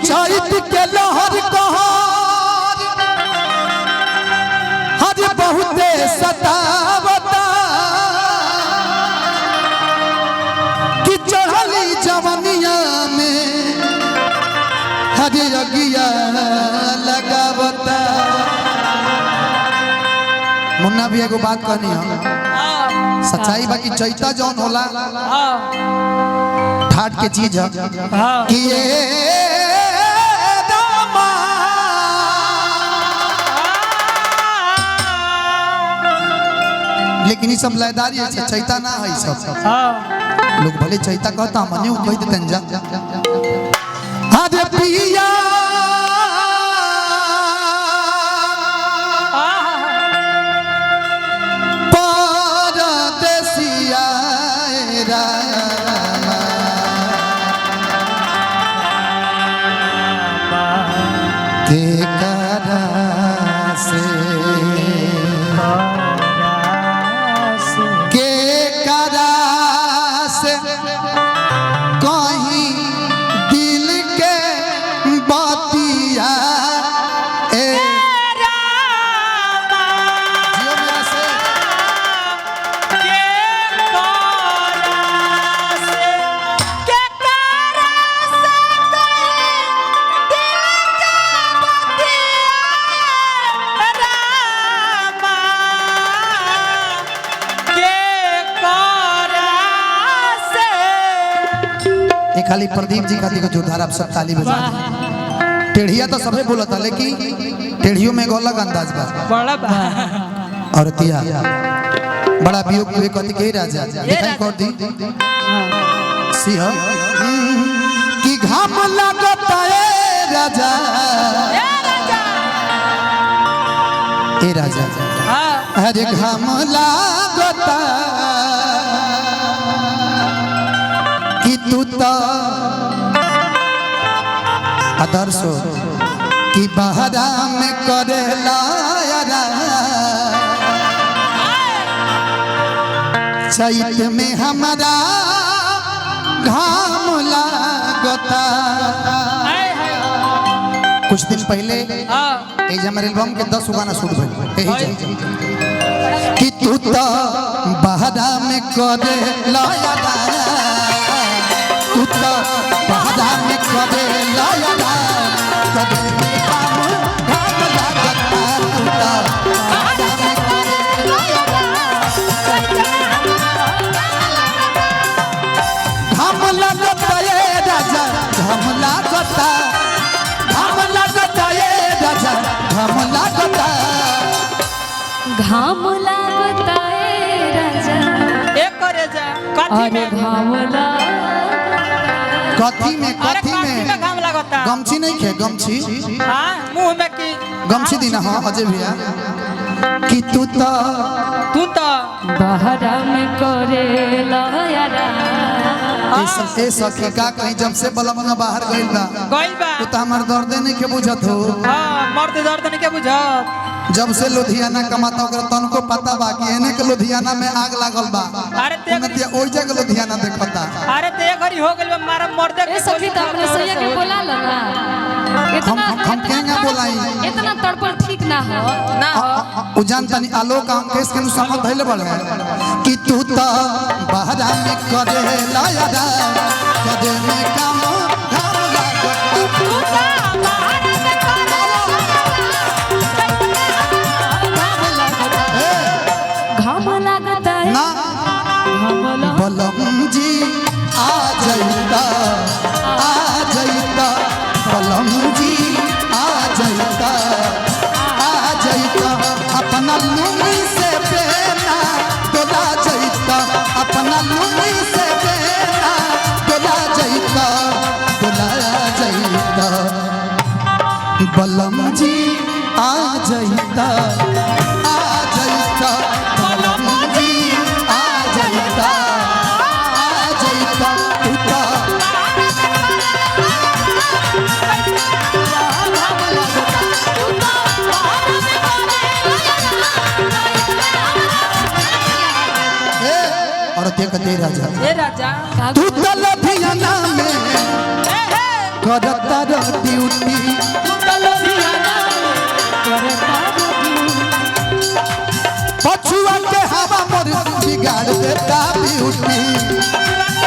चैत के लहर कहर हर बहुते सतावता कि चढ़ली जवनिया में हर अगिया लगावता। मुन्ना भी एगो बात कहनी है, सच्चाई बाकी चैता जौन होला ठाट के चीज है कि ये लेकिन ये सब लयदारी है, चैता ना है सब। लोग भले चैता कहता मने कह देते जा अरे पिया परदेसिया के करा से कहीं दिल के बातिया खाली प्रदीप जी का देखो जोरदार आप सब ताली बजा। टेढ़िया तो सबे बोला था लेकिन टेढ़ियों में गोला का अंदाज बा और तिया बड़ा वियोग हुए कहती के राजा दिखाई कर दी सिंह कि घाम लगता है राजा ए राजा अरे घाम लगता कि तू तो आदर्श कि बहरा में करेला चैत में हमारा घाम लागता। कुछ दिन पहले हमारे एल्बम के 10 गाना शूट भइल कि तू तो बहरा में करेला तू तो बहरा में करेला घाम लागता है राजा एक करे जा अरे घाम कथी में घाम लागता गमछी नहीं खे गमछी हां मुंह में की गमछी दीना हां अजय भैया कि तू तो बहरा में करेला यारा ए सखी का कहीं जब से बलमना बाहर गइल बा तू तो हमर दर्द नहीं के बुझत हो। हां मर्द दर्द नहीं के बुझत जब से लुधियाना कमाता ओकरा तनको पता बा कि एने के लुधियाना में आग लागल बा। अरे ते ओइ जगह लुधियाना देखता अरे ते घरी हो गइल बा मारा मर्दे ए सखी तो अपने सैया के बोला लगा हम केंगा बोलाई इतना तड़पड़ ठीक ना हो उ जानतनी आलोक हम केस के समझ धइले बड़े कि तू तो बहरा में करेला यारा कदे में काम घाम लागता तू तो बहरा में करेला घाम लागता है ना बलम जी आ जाइता बलम जी आ जाइता अपना लुंगी से बेना तोला जाइता अपना लुंगी से बेना तोला जाइता बलम जी आ जाइता बलम जी आ जाइता तू तो और ते राजा ए राजा तू तो लुधियाना में करता ड्यूटी पछुआ के हवा मोर बिगाड़ देता ब्यूटी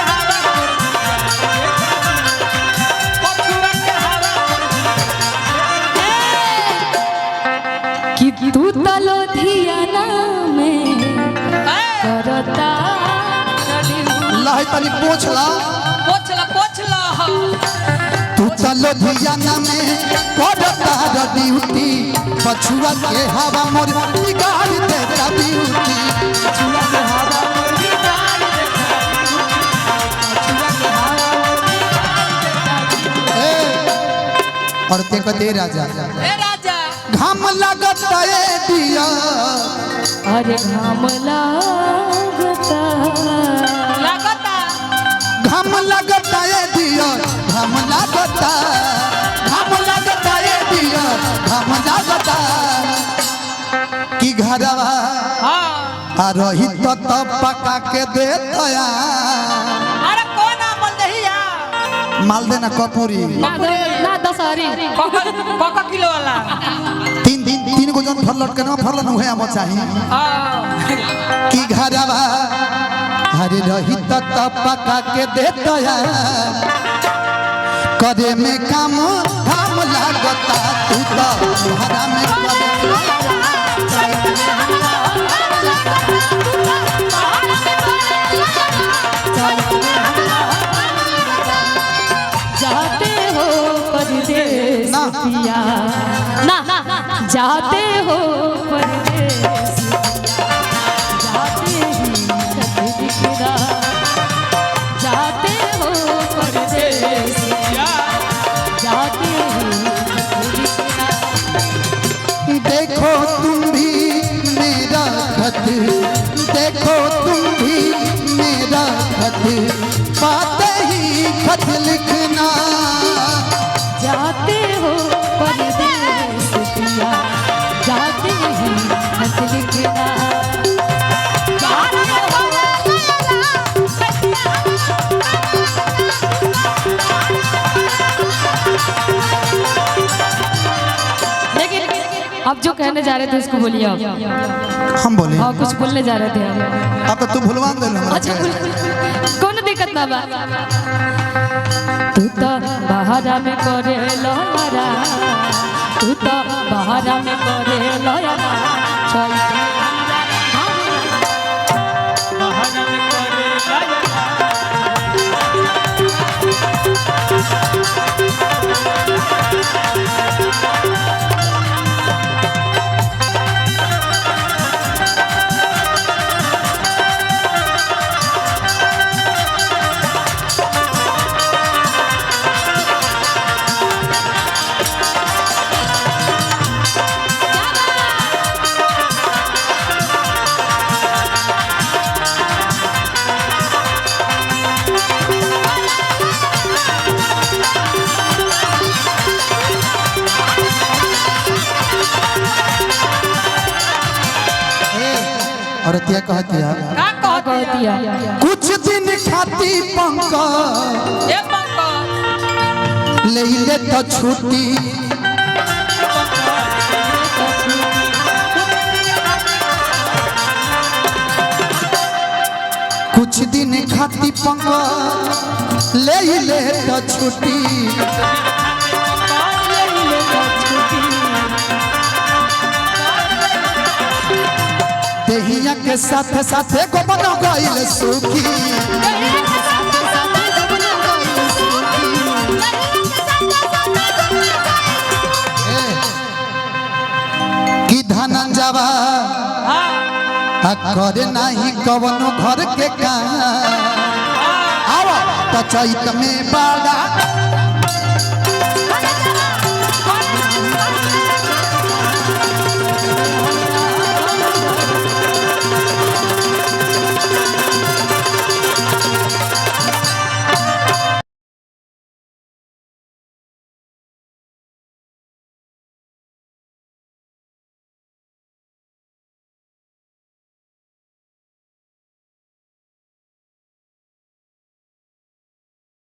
कि तू तलो धियाना में करता लहै तनी पोछला तू चलो धियाना में करता ड्यूटी पछुआ के हवा मोर बिगाड़ देता ब्यूटी पछुआ के हवा मोर बिगाड़ देता और ते कते राजा घाम लगता है दिया अरे घाम लागता घाम लगता है दिया घाम लगता है दिया घाम लगता कि घरवा आ रही तो तब पका के देता माल देना कपूरी ना दशहरी किलो वाला तीन गो जन फरलट के ना फरलन हुए हम चाहिए कि घरवा हरे रही तो तब पका के देता करे में काम धाम लागता तू तो हरा में जाते हो परदेस पिया ना जाते हो परदेस जाते ही खत दिखरा जाते हो परदेस जाते ही खत दिखरा देखो तुम भी मेरा खत देखो तुम भी मेरा खत पाते ही खत लिखना जाते हो परदेस पिया जाते ही खत लिखना लेकिन अब जो कहने जा रहे थे उसको बोलिए आप हम बोले हाँ कुछ बोलने जा रहे थे आप अब तो तू भुलवा दे अच्छा कौन दिक्कत ना बा तू तो बहारा में करे लोरा तू तो बहारा में करे लोरा चल और तिया कहती है का कहतिया कुछ दिन खाती पंका ले ले तो छुट्टी कुछ दिन खाती पंका ले ले तो छुट्टी देहिया के साथ साथ को बनो गइल सुखी कि धनंजवा करे नहीं कवनो घर के काम आओ तो चैत में बाड़ा